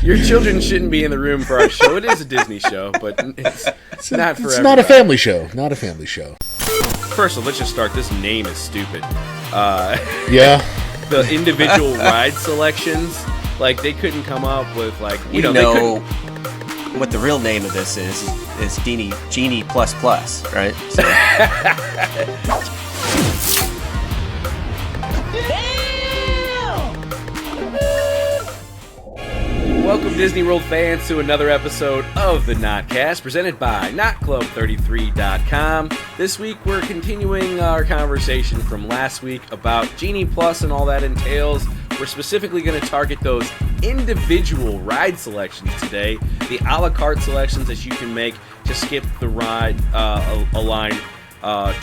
Your children shouldn't be in the room for our show. It is a Disney show, but it's not for It's everybody. not a family show. Not a family show. First of all, let's just start. This name is stupid. Yeah. The individual ride selections, like they couldn't come up with like We they know couldn't. what the real name of this is Genie Plus Plus, right? So, Welcome, Disney World fans, to another episode of the Notcast, presented by NotClub33.com. This week, we're continuing our conversation from last week about Genie Plus and all that entails. We're specifically going to target those individual ride selections today, the a la carte selections that you can make to skip the ride a line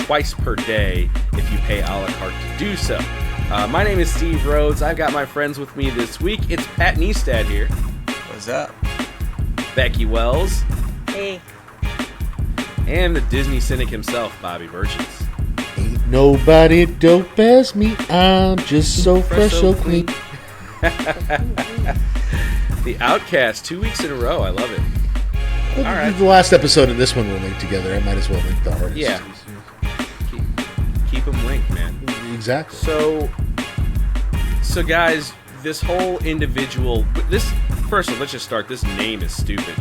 twice per day if you pay a la carte to do so. My name is Steve Rhodes. I've got my friends with me this week. It's Pat Neestad here. what's up? Becky Wells. Hey. And the Disney cynic himself, Bobby Burchens. Ain't nobody dope as me. I'm just so fresh, so clean. The Outcast, 2 weeks in a row. I love it. Well, All right. The last episode and this one were linked together. I might as well link the artists. Yeah. Keep them linked, man. Exactly. So guys, this whole individual... First of all, let's just start. This name is stupid.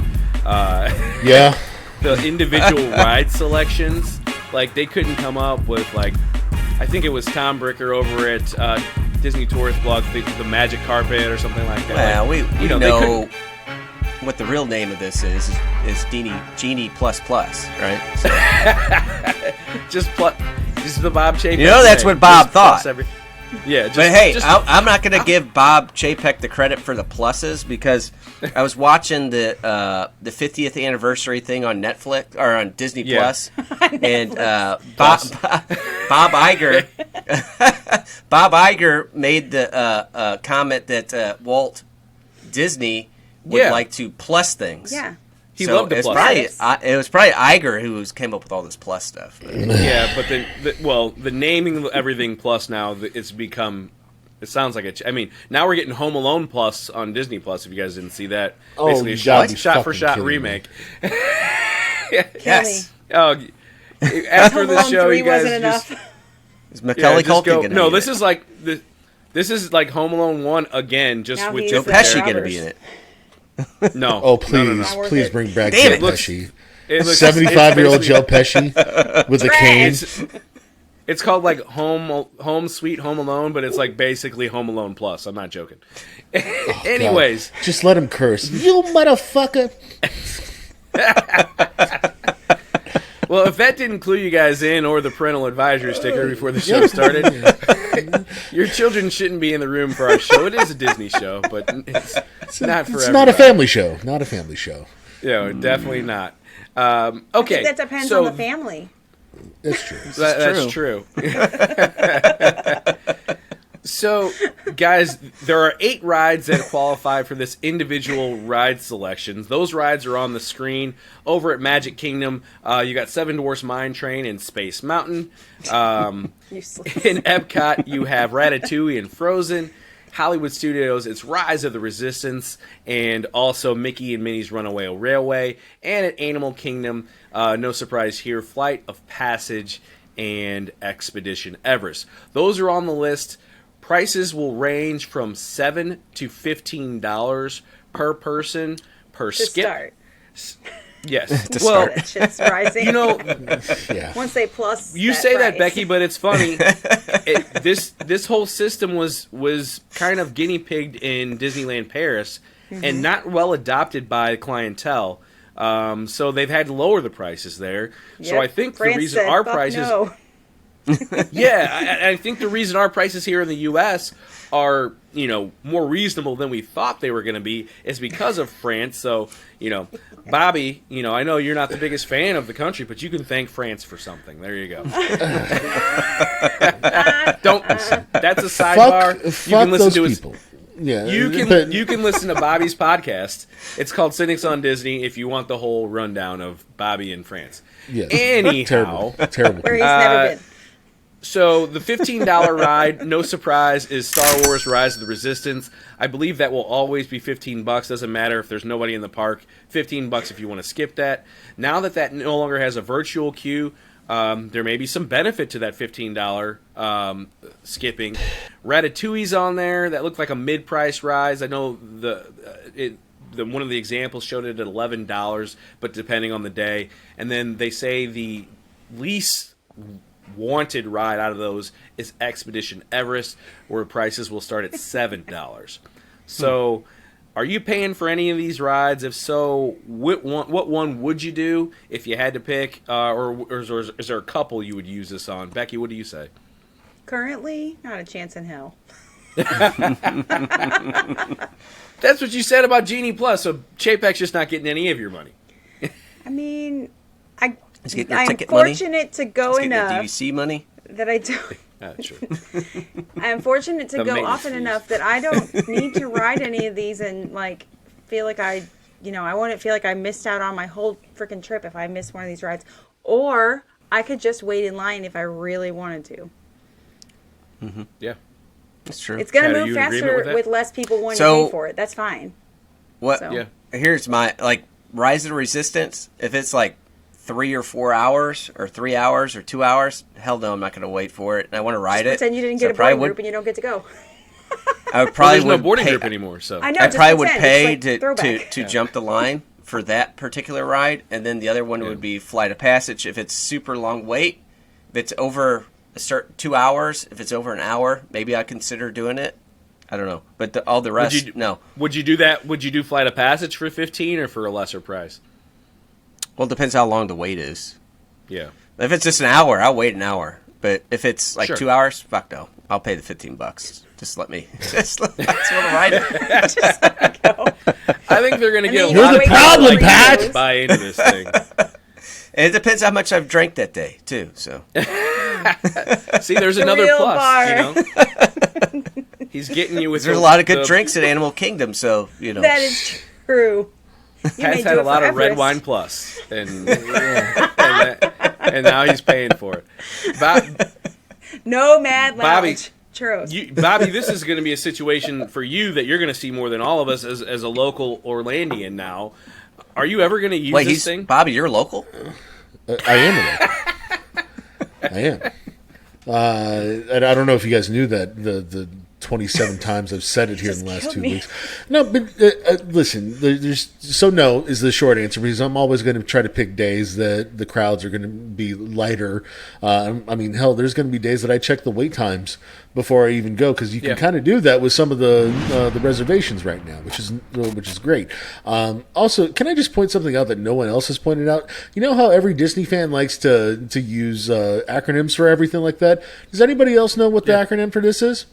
Yeah. The individual ride selections, like they couldn't come up with like, I think it was Tom Bricker over at Disney Tourist Blog, the Magic Carpet or something like that. Well, we they know couldn't- what the real name of this is Genie Plus Plus, right? So, just the Bob Chapek. You know, that's thing. what Bob Just plus thought. Yeah, just, but hey, just, I'm not going to give Bob Chapek the credit for the pluses because I was watching the 50th anniversary thing on Netflix or on Disney Yeah. Plus, and Bob Iger Bob Iger made the comment that Walt Disney would Yeah. like to plus things. Yeah. He loved the it's plus. probably, it was probably Iger who came up with all this plus stuff. Yeah, but the naming of everything plus now, it's become. It sounds like I mean, now we're getting Home Alone Plus on Disney Plus. If you guys didn't see that, Oh, basically a you gotta be shot for fucking shot kidding me. remake. Yes. Oh, after Home the Alone show, 3 you guys wasn't just enough. Is Macaulay just Culkin go. going to No, be this in it? is like this is like Home Alone 1 again, just Now with he's Joe the Pesci Robbers. going to be in it. No. Oh, No, please, no, no. Not worth please it. bring back Damn, Joe it Pesci. It looks 75-year-old it's Joe basically- Pesci with a cane. It's called like Home Sweet Home Alone, but it's like basically Home Alone Plus. I'm not joking. Anyways, God. Just let him curse. You motherfucker. well, if that didn't clue you guys in, or the parental advisory sticker before the show started, your children shouldn't be in the room for our show. It is a Disney show, but it's not for It's everybody. not a family show. Not a family show. Yeah, definitely not. Okay, I think that depends so on the family. That's true. That's true. So, guys, there are 8 rides that qualify for this individual ride selections. Those rides are on the screen over at Magic Kingdom. You got Seven Dwarfs Mine Train and Space Mountain. Useless. In Epcot, you have Ratatouille and Frozen. Hollywood Studios, it's Rise of the Resistance, and also Mickey and Minnie's Runaway Railway. And at Animal Kingdom, no surprise here, Flight of Passage and Expedition Everest. Those are on the list. Prices will range from $7 to $15 per person per To skip. start. Yes. To well, start. That shit's rising. you know, Yeah. once they plus you say that, price. Becky, but it's funny. This whole system was kind of guinea pigged in Disneyland Paris and not well adopted by clientele. So they've had to lower the prices there. So Yep. I think France the reason said, our "Fuck prices, no." yeah, I think the reason our prices here in the U.S. are, more reasonable than we thought they were going to be is because of France. So, Bobby, I know you're not the biggest fan of the country, but you can thank France for something. There you go. Don't. That's a sidebar. Fuck those people. Yeah. You can listen to Bobby's podcast. It's called Cynics on Disney if you want the whole rundown of Bobby in France. Yeah. Anyhow, Terrible. Where he's never been. So the $15 ride, no surprise, is Star Wars Rise of the Resistance. I believe that will always be $15. Doesn't matter if there's nobody in the park. $15 if you want to skip that. Now that no longer has a virtual queue, there may be some benefit to that $15 skipping. Ratatouille's on there. That looked like a mid-price rise. I know one of the examples showed it at $11, but depending on the day. And then they say the least wanted ride out of those is Expedition Everest, where prices will start at $7. So, are you paying for any of these rides? If so, what one would you do if you had to pick, or is there a couple you would use this on? Becky, what do you say? Currently, not a chance in hell. That's what you said about Genie Plus. So Chapek's just not getting any of your money. I mean, I'm ticket money. fortunate to go Let's get enough the DVC money. that I don't. True. I'm fortunate to The go maintenance often fees. enough that I don't need to ride any of these and like feel like I wouldn't feel like I missed out on my whole freaking trip if I missed one of these rides. Or I could just wait in line if I really wanted to. Yeah. That's true. It's going Pat, to are move you in agreement faster with that? with less people wanting So- to pay for it. That's fine. What? So- Yeah. Here's my Rise of the Resistance. If it's like 3 or 4 hours, or 3 hours, or 2 hours, hell no, I'm not going to wait for it. And I want to ride it. Pretend you didn't So get I a probably boarding would- group and you don't get to go. I would Well, probably there's no would boarding pay- group anymore, so I know. I just probably would pretend. pay It's like to throwback. jump the line for that particular ride, and then the other one would be Flight of Passage. If it's super long wait, if it's over a certain 2 hours, if it's over an hour, maybe I consider doing it. I don't know, but all the rest, no. Would you do that? Would you do Flight of Passage for 15 or for a lesser price? Well, it depends how long the wait is. Yeah. If it's just an hour, I'll wait an hour. But if it's like Sure. 2 hours, fuck no. I'll pay the $15. Just let me. Just let me ride it. I think they're going to get a then lot You're of the people problem, like Pat! to buy into this thing. And it depends how much I've drank that day too. So See, there's The another real plus. bar. You know, he's getting you with. there's a lot of good drinks in Animal Kingdom. So you know. That is true. You Pat's may had do a it lot for of red Everest. wine plus, and now he's paying for it. No Mad Bobby, Lounge. Churros. Bobby, this is going to be a situation for you that you're going to see more than all of us as a local Orlandian now. Are you ever going to use Wait, this thing? Bobby, you're local? I am. I am. And I don't know if you guys knew that the 27 times I've said it here in the last killed 2 me. weeks. No, but listen, no is the short answer, because I'm always going to try to pick days that the crowds are going to be lighter. I mean, hell, there's going to be days that I check the wait times before I even go, because you can kind of do that with some of the reservations right now, which is great. Also, can I just point something out that no one else has pointed out? You know how every Disney fan likes to use acronyms for everything like that? Does anybody else know what the acronym for this is?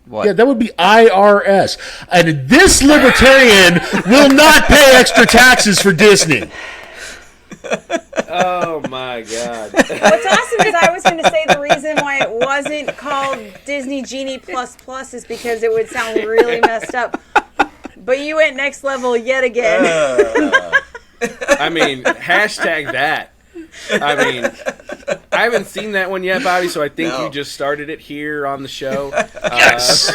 What? Yeah, that would be IRS. And this libertarian will not pay extra taxes for Disney. Oh my God! What's awesome is I was going to say the reason why it wasn't called Disney Genie Plus Plus is because it would sound really messed up. But you went next level yet again. I mean, hashtag that. I mean, I haven't seen that one yet, Bobby, so I think No. you just started it here on the show. Yes.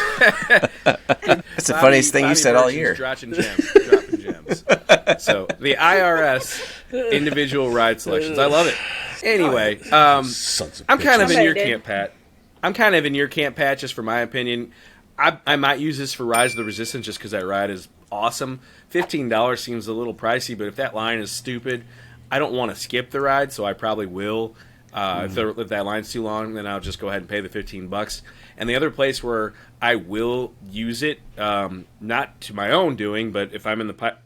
That's the funniest thing you said all year. Dropping gems. So, the IRS individual ride selections. I love it. Anyway, Sons of I'm kind of bitches. in your Somebody did. camp, Pat. I'm kind of in your camp, Pat, just for my opinion. I might use this for Rise of the Resistance just because that ride is awesome. $15 seems a little pricey, but if that line is stupid, I don't want to skip the ride, so I probably will. If that line's too long, then I'll just go ahead and pay the $15. And the other place where I will use it, not to my own doing, but if I'm in the park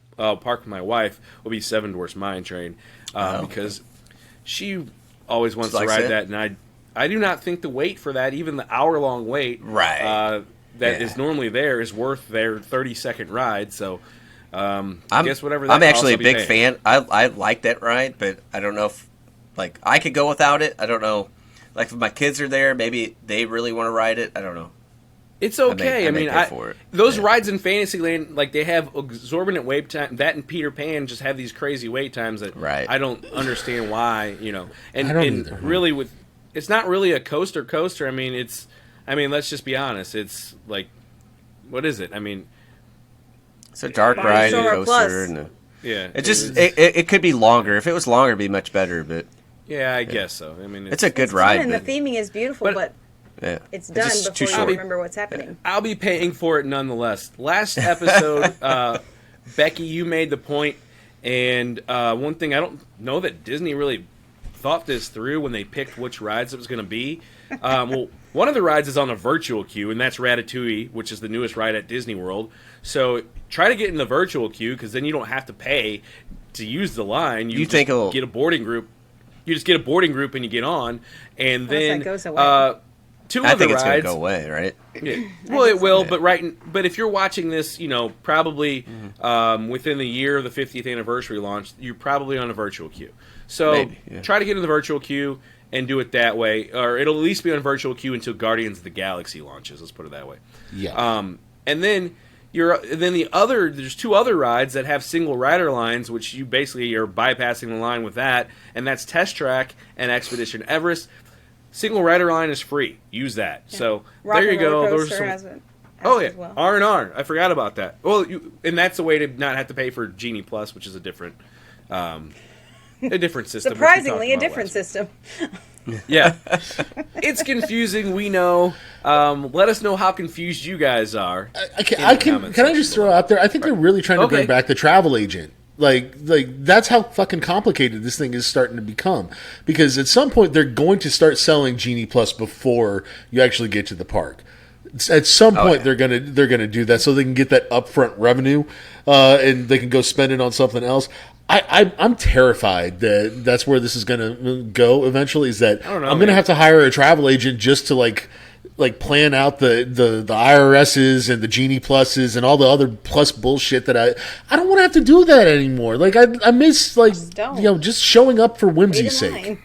with my wife, will be Seven Dwarfs Mine Train, because she always wants to likes ride it? that, and I do not think the wait for that, even the hour-long wait, Right. that Yeah. is normally there, is worth their 30-second ride. So, I guess whatever. That I'm actually a costs, I'll big be paying. fan. I like that ride, but I don't know if I could go without it. I don't know. Like if my kids are there, maybe they really want to ride it. I don't know. It's okay. I may pay for it. Those Yeah. rides in Fantasyland, like they have exorbitant wait time. That and Peter Pan just have these crazy wait times that Right. I don't understand why. And I don't and either. really with it's not really a coaster. I mean, let's just be honest. It's like, what is it? I mean, it's a dark ride Barnstormer coaster. Plus. yeah. It could be longer. If it was longer, it'd be much better. But Yeah, I guess so. I mean, it's a good It's ride. fun and the but- theming is beautiful, but yeah. it's done just too before you short. remember what's happening. I'll be paying for it nonetheless. Last episode, Becky, you made the point, and one thing I don't know that Disney really thought this through when they picked which rides it was going to be. Well, one of the rides is on a virtual queue, and that's Ratatouille, which is the newest ride at Disney World. So try to get in the virtual queue, because then you don't have to pay to use the line. You think it'll get a boarding group? You just get a boarding group and you get on, and Unless then that goes away. two I of the think it's going rides. to go away, right? Yeah. Well, it will, but if you're watching this, probably within the year of the 50th anniversary launch, you're probably on a virtual queue. So Maybe, yeah. try to get in the virtual queue and do it that way, or it'll at least be on virtual queue until Guardians of the Galaxy launches. Let's put it that way. Yeah. And then there's two other rides that have single rider lines, which you basically are bypassing the line with that, and that's Test Track and Expedition Everest. Single rider line is free. Use that. Yeah. So Rock there and you go. Roller Those are Coaster some. has it Oh yeah, as well. R&R. I forgot about that. Well, and that's a way to not have to pay for Genie Plus, which is a different system. which we talked Surprisingly, a about different last system. week. Yeah, it's confusing. We know. Let us know how confused you guys are. Can I just throw out there? I think they're really trying to Okay. bring back the travel agent. Like that's how fucking complicated this thing is starting to become. Because at some point they're going to start selling Genie Plus before you actually get to the park. At some point they're gonna do that so they can get that upfront revenue, and they can go spend it on something else. I'm terrified that that's where this is gonna go eventually. Is that I don't know, I'm gonna man. have to hire a travel agent just to like plan out the IRSs and the Genie Pluses and all the other plus bullshit that I don't want to have to do that anymore. Like I miss don't. just showing up for Wait whimsy's in sake. line.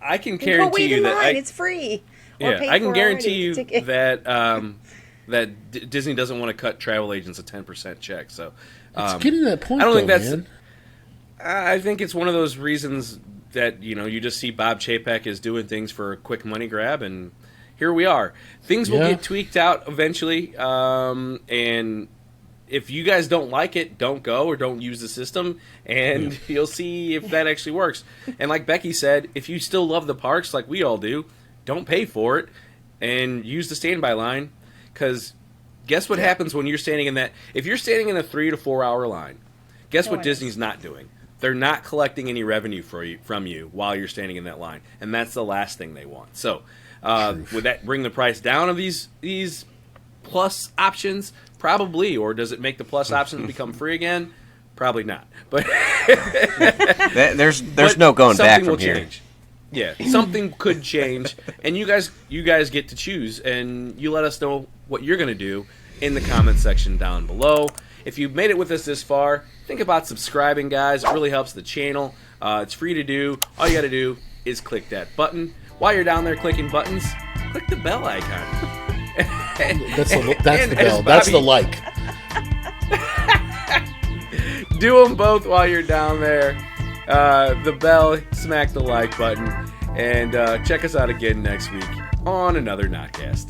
I can Go guarantee wait you in that. line. It's free. Or Yeah, paid I can for guarantee already. you Ticket. that Disney doesn't want to cut travel agents a 10% check. So It's getting to that point. I don't think though, that's. man. I think it's one of those reasons that you just see Bob Chapek is doing things for a quick money grab, and here we are. Things will Yeah. get tweaked out eventually, and if you guys don't like it, don't go or don't use the system, and you'll see if that actually works. And like Becky said, if you still love the parks like we all do, don't pay for it and use the standby line, because guess what happens when you're standing in that? If you're standing in a 3 to 4 hour line, guess No what one Disney's not doing? They're not collecting any revenue from you while you're standing in that line, and that's the last thing they want. So, would that bring the price down of these plus options? Probably. Or does it make the plus options become free again? Probably not. But There's but no going back something from will here. change. Yeah, something could change, and you guys get to choose, and you let us know what you're going to do in the comment section down below. If you've made it with us this far, think about subscribing, guys. It really helps the channel. It's free to do. All you got to do is click that button. While you're down there clicking buttons, click the bell icon. That's the And bell. as That's the Bobby- like. Do them both while you're down there. The bell, smack the like button, and check us out again next week on another Notcast.